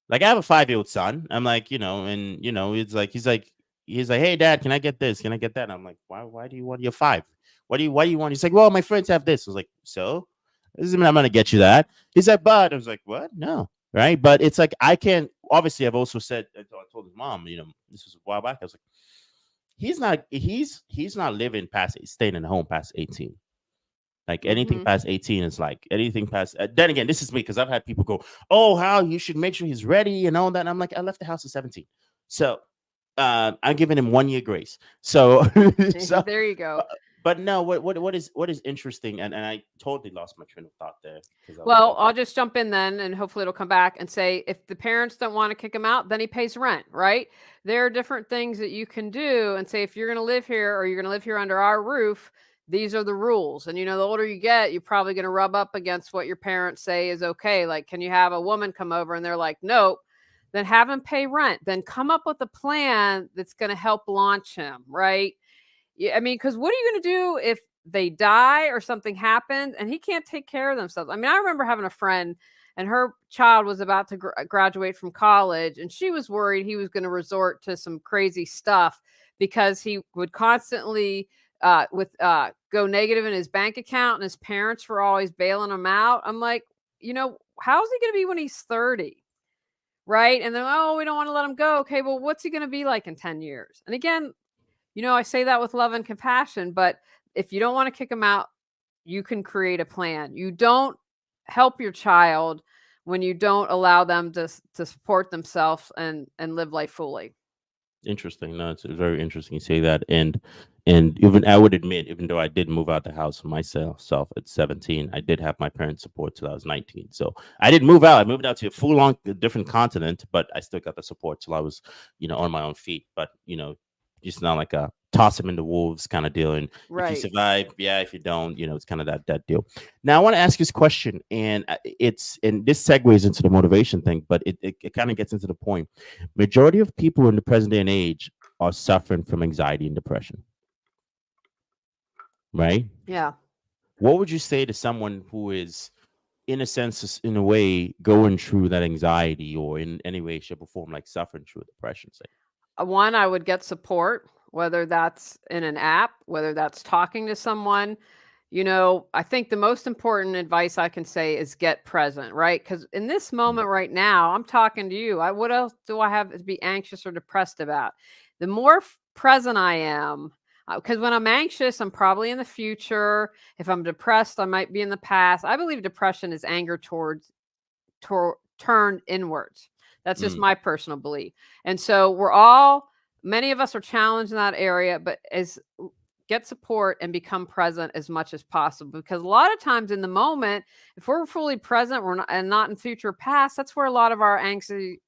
Like I have a 5-year-old son. I'm like, and it's like he's like, hey dad, can I get this? Can I get that? And I'm like, why do you want your five? Why do you want? He's like, well, my friends have this. I was like, so this doesn't mean I'm gonna get you that. He's like, but I was like, what? No, right? But it's like I can't. Obviously, I've also said I told his mom, this was a while back. I was like, he's not living past staying in the home past 18. Like anything Hmm. past 18 is like anything past. Then again, this is me because I've had people go, "Oh, how you should make sure he's ready and all that." And I'm like, I left the house at 17, so I'm giving him 1 year grace. So, so There you go. But no, what is interesting, and I totally lost my train of thought there because I Well, was I'll just jump in then and hopefully it'll come back and say if the parents don't want to kick him out, then he pays rent, right? There are different things that you can do and say if you're going to live here or you're going to live here under our roof, these are the rules. And the older you get, you're probably going to rub up against what your parents say is okay. Like, can you have a woman come over and they're like, nope. Then have him pay rent. Then come up with a plan that's going to help launch him, right? Yeah, I mean, because what are you going to do if they die or something happens and he can't take care of themselves? I mean, I remember having a friend and her child was about to graduate from college and she was worried he was going to resort to some crazy stuff because he would constantly with go negative in his bank account and his parents were always bailing him out. I'm like, how's he going to be when he's 30? Right. And then, oh, we don't want to let him go. Okay. Well, what's he going to be like in 10 years? And again, I say that with love and compassion, but if you don't want to kick them out, you can create a plan. You don't help your child when you don't allow them to support themselves and live life fully. interesting. No, it's very interesting you say that. And even I would admit, even though I did move out the house myself at 17, I did have my parents' support till I was 19. So I didn't move out. I moved out to a full on different continent, but I still got the support till I was, on my own feet. But just not like a toss him in the wolves kind of deal. And if you Right. survive, yeah. If you don't, it's kind of that deal. Now I want to ask you this question, and this segues into the motivation thing, but it kind of gets into the point. Majority of people in the present day and age are suffering from anxiety and depression, right? Yeah. What would you say to someone who is, in a sense, in a way, going through that anxiety or in any way, shape, or form, like suffering through depression? Say, One, I would get support, whether that's in an app, whether that's talking to someone. I think the most important advice I can say is get present, right? Because in this mm, moment right now, I'm talking to you. What else do I have to be anxious or depressed about? The more present I am, because when I'm anxious, I'm probably in the future. If I'm depressed, I might be in the past. I believe depression is anger turned inwards. That's just mm, my personal belief. And so many of us are challenged in that area, but as get support and become present as much as possible because a lot of times in the moment if we're fully present we're not and not in future past that's where a lot of our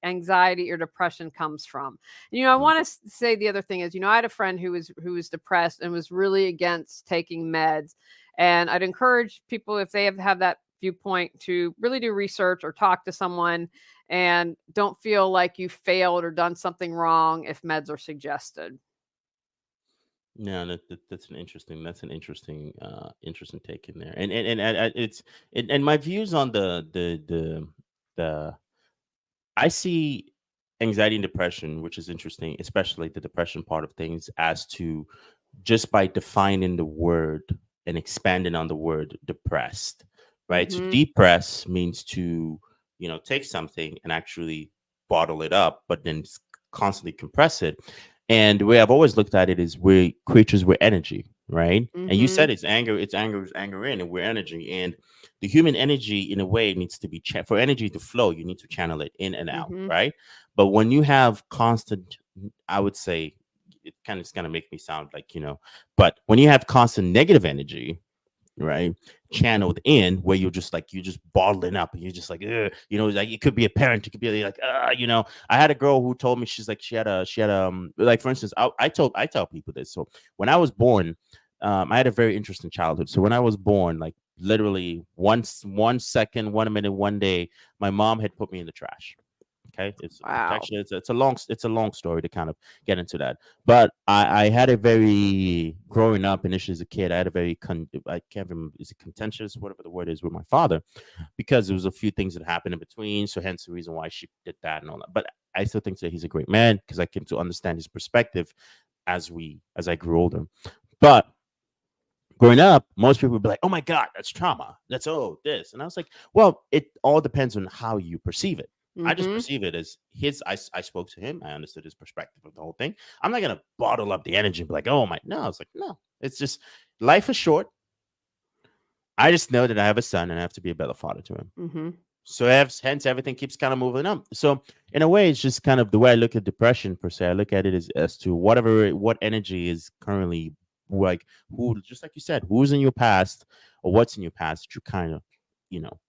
anxiety or depression comes from. I mm, want to say the other thing is I had a friend who was depressed and was really against taking meds, and I'd encourage people if they have that viewpoint to really do research or talk to someone and don't feel like you failed or done something wrong if meds are suggested. yeah, that's an interesting take in there, and it's and my views on the I see anxiety and depression, which is interesting, especially the depression part of things, as to just by defining the word and expanding on the word depressed, right? To Mhm. depress means to, take something and actually bottle it up, but then constantly compress it. And the way I've always looked at it is we're creatures with energy, right? And you said Mhm. it's anger in, and we're energy. And the human energy, in a way, needs to be for energy to flow, you need to channel it in and out, Mhm. right? But when you have constant, I would say, it's gonna make me sound like, but when you have constant negative energy, right, channeled in, where you're just bottling up, and you're just like, "Ugh," like it could be a parent, it could be like, I had a girl who told me, she's like, like, for instance, I tell people this. So when I was born, I had a very interesting childhood. So when I was born, like literally one second, 1 minute, one day, my mom had put me in the trash. Okay, it's Wow. actually it's a long story to kind of get into that. But I had a very, growing up initially as a kid, I had a very I can't remember, is it contentious, whatever the word is, with my father, because there was a few things that happened in between. So hence the reason why she did that and all that. But I still think that he's a great man because I came to understand his perspective as I grew older. But growing up, most people would be like, "Oh my God, that's trauma. That's this," and I was like, "Well, it all depends on how you perceive it." I just Mhm. perceive it as his. I spoke to him. I understood his perspective of the whole thing. I'm not gonna bottle up the energy and be like, "Oh my," no. It's like, no. It's just, life is short. I just know that I have a son and I have to be a better father to him. Mhm. So hence everything keeps kind of moving up. So in a way, it's just kind of the way I look at depression per se. I look at it as to what energy is currently like who, just like you said, who's in your past or what's in your past that you kind of,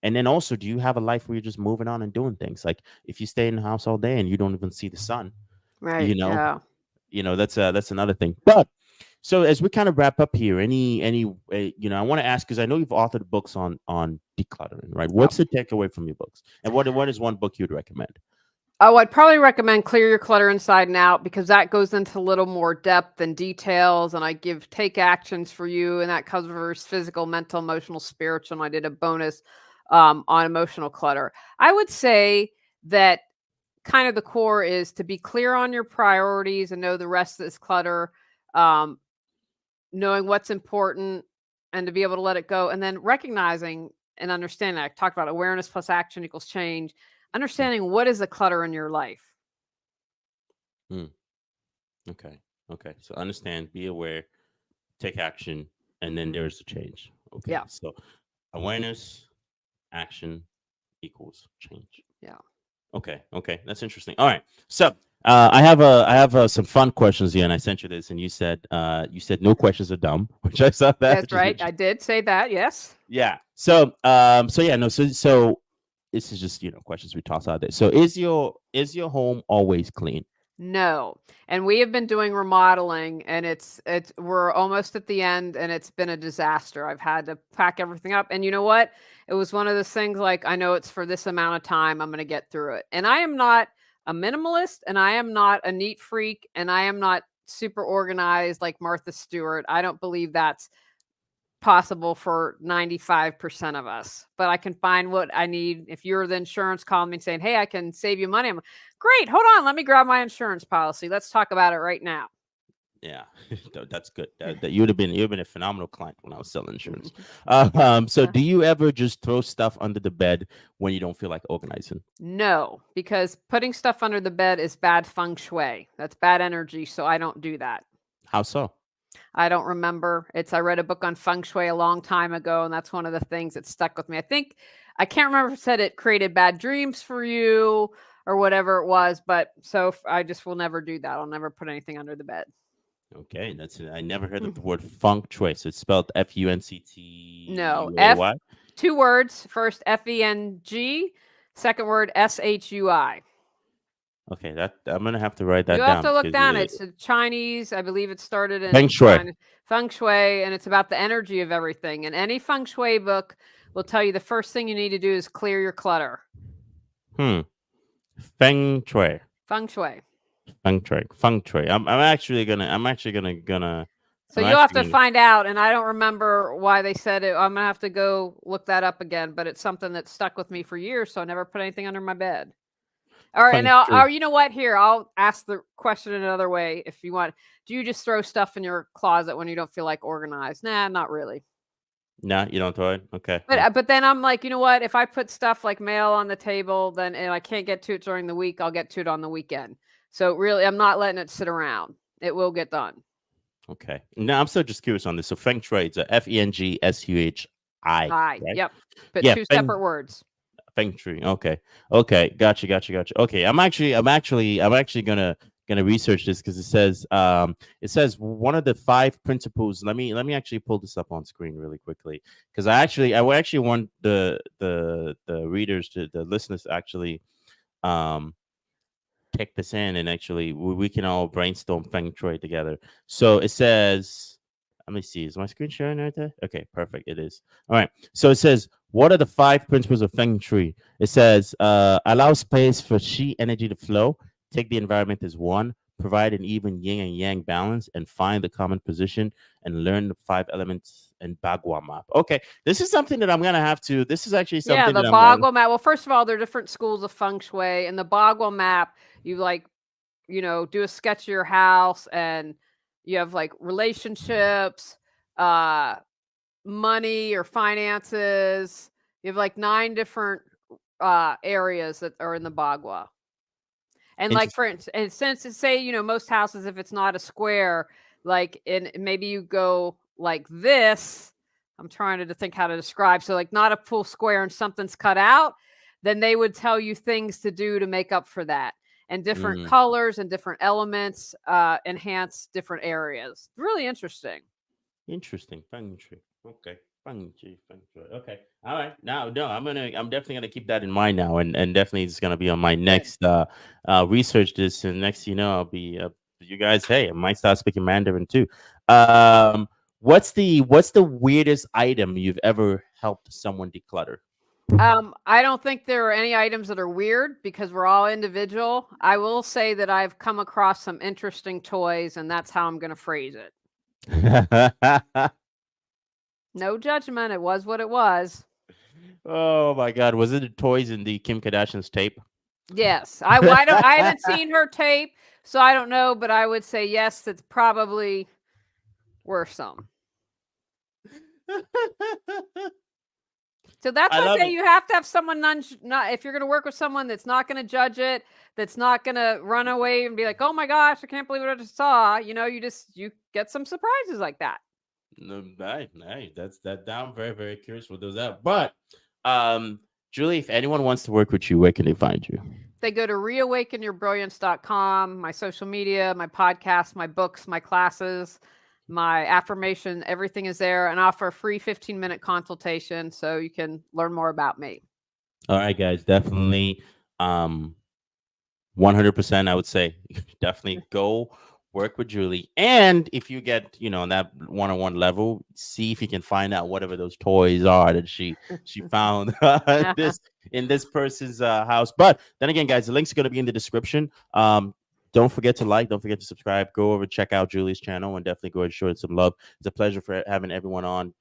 and then also, do you have a life where you're just moving on and doing things? Like if you stay in the house all day and you don't even see the sun, you Right. know, Yeah. that's another thing. But so as we kind of wrap up here, I want to ask, because I know you've authored books on decluttering, right? Yep. What's the takeaway from your books, and what is one book you'd recommend? Oh, I'd probably recommend Clear Your Clutter Inside and Out, because that goes into a little more depth and details, and I give take actions for you, and that covers physical, mental, emotional, spiritual. And I did a bonus on emotional clutter. I would say that kind of the core is to be clear on your priorities and know the rest of this clutter, um, knowing what's important, and to be able to let it go, and then recognizing and understanding. I talked about awareness plus action equals change. Understanding what is the clutter in your life. Hmm. Okay. Okay. So understand, be aware, take action, and then Mhm. there's the change. Okay. Yeah. So awareness, action equals change. Yeah. Okay. Okay. That's interesting. All right. So I have some fun questions here, and I sent you this, and you said no questions are dumb, which I saw that, That's which is right. I interesting. did say that. Yes. Yeah. So yeah, no, so this is just questions we toss out there. So is your home always clean? No. And we have been doing remodeling, and it's we're almost at the end, and it's been a disaster. I've had to pack everything up. And you know what? It was one of those things, like, I know it's for this amount of time, I'm going to get through it. And I am not a minimalist, and I am not a neat freak, and I am not super organized like Martha Stewart. I don't believe that's possible for 95% of us, but I can find what I need. If you're the insurance calling me saying, "Hey, I can save you money," I'm like, great. Hold on, let me grab my insurance policy. Let's talk about it right now. Yeah, that's good. That you'd have been a phenomenal client when I was selling insurance. So Uh, do you ever just throw stuff under the bed when you don't feel like organizing? no, because putting stuff under the bed is bad feng shui. That's bad energy, so I don't do that. How so? I don't remember. I read a book on feng shui a long time ago, and that's one of the things that stuck with me. I can't remember if it said it created bad dreams for you or whatever it was, but I just will never do that. I'll never put anything under the bed. Okay, that's it. I never heard of Mm. the word feng shui. So it's spelled No, FUNCTUAY. two words. First Feng, second word SHUI. Okay, that I'm gonna have to write You that have down to look because down. It's a Chinese. I believe it started feng in shui. China. Feng Shui, and it's about the energy of everything. And any Feng Shui book will tell you the first thing you need to do is clear your clutter. Hmm. Feng shui. Feng Shui. Feng shui. Feng shui. I'm actually gonna. I'm actually gonna. So I'm you'll have actually to gonna. find out, and I don't remember why they said it. I'm gonna have to go look that up again. But it's something that stuck with me for years, so I never put anything under my bed. All right, Feng now, shui. you know what? Here, I'll ask the question another way if you want. Do you just throw stuff in your closet when you don't feel like organized? Nah, not really. Nah, you don't throw it. Okay. But then I'm like, you know what? If I put stuff like mail on the table, then and I can't get to it during the week, I'll get to it on the weekend. So really, I'm not letting it sit around. It will get done. Okay. Now I'm still just curious on this. So feng shui, it's a FENGSUHI, Hi. right? Yep. But Yeah, two separate words. feng shui. Okay. Okay. Gotcha. Okay. I'm actually gonna research this because it says one of the five principles. Let me actually pull this up on screen really quickly because I actually want the readers the listeners to actually um take this in, and actually we can all brainstorm feng shui together. So it says, let me see, is my screen sharing right there? Okay, perfect. It is. All right. So it says, what are the five principles of feng shui? It says, allow space for chi energy to flow, take the environment as one, provide an even yin and yang balance, and find the common position, and learn the five elements and bagua map. Okay, this is something that I'm gonna have to. This is actually Yeah, something the that I'm gonna. Boggle map. Well, first of all, there are different schools of feng shui. And the Boggle map, you do a sketch of your house, and you have like relationships, uh, money or finances. You have like 9 different areas that are in the Bagua. And like Interesting. for instance, and since it's say, most houses, if it's not a square, like in maybe you go like this. I'm trying to think how to describe. So like not a full square and something's cut out, then they would tell you things to do to make up for that. And different Mm. colors and different elements enhance different areas. Really interesting. Interesting. Feng shui. Okay. Feng shui. Feng shui. Okay. All right. Now, no, I'm definitely gonna keep that in mind now, and definitely it's gonna be on my Good. next research this, and next you know I'll be you guys. Hey, I might start speaking Mandarin too. What's the weirdest item you've ever helped someone declutter? I don't think there are any items that are weird because we're all individual. I will say that I've come across some interesting toys, and that's how I'm going to phrase it. No judgment. It was what it was. Oh my God, was it the toys in the Kim Kardashian's tape? Yes. I haven't seen her tape, so I don't know, but I would say yes, that's probably worth some. So that's I why I love say it. you have to have someone not if you're going to work with someone that's not going to judge it, that's not going to run away and be like, "Oh my gosh, I can't believe what I just saw." You get some surprises like that. No, nice. That's that. I'm very, very curious what those are. But, um, Julie, if anyone wants to work with you, where can they find you? They go to reawakenyourbrilliance.com, my social media, my podcast, my books, my classes, my affirmation, everything is there, and offer a free 15-minute consultation so you can learn more about me. All right, guys, definitely. 100%, I would say definitely go work with Julie. And if you get, on that one-on-one level, see if you can find out whatever those toys are that she found this in this person's house. But then again, guys, the links are going to be in the description. Don't forget to like, don't forget to subscribe. Go over, check out Julie's channel, and definitely go and show it some love. It's a pleasure for having everyone on.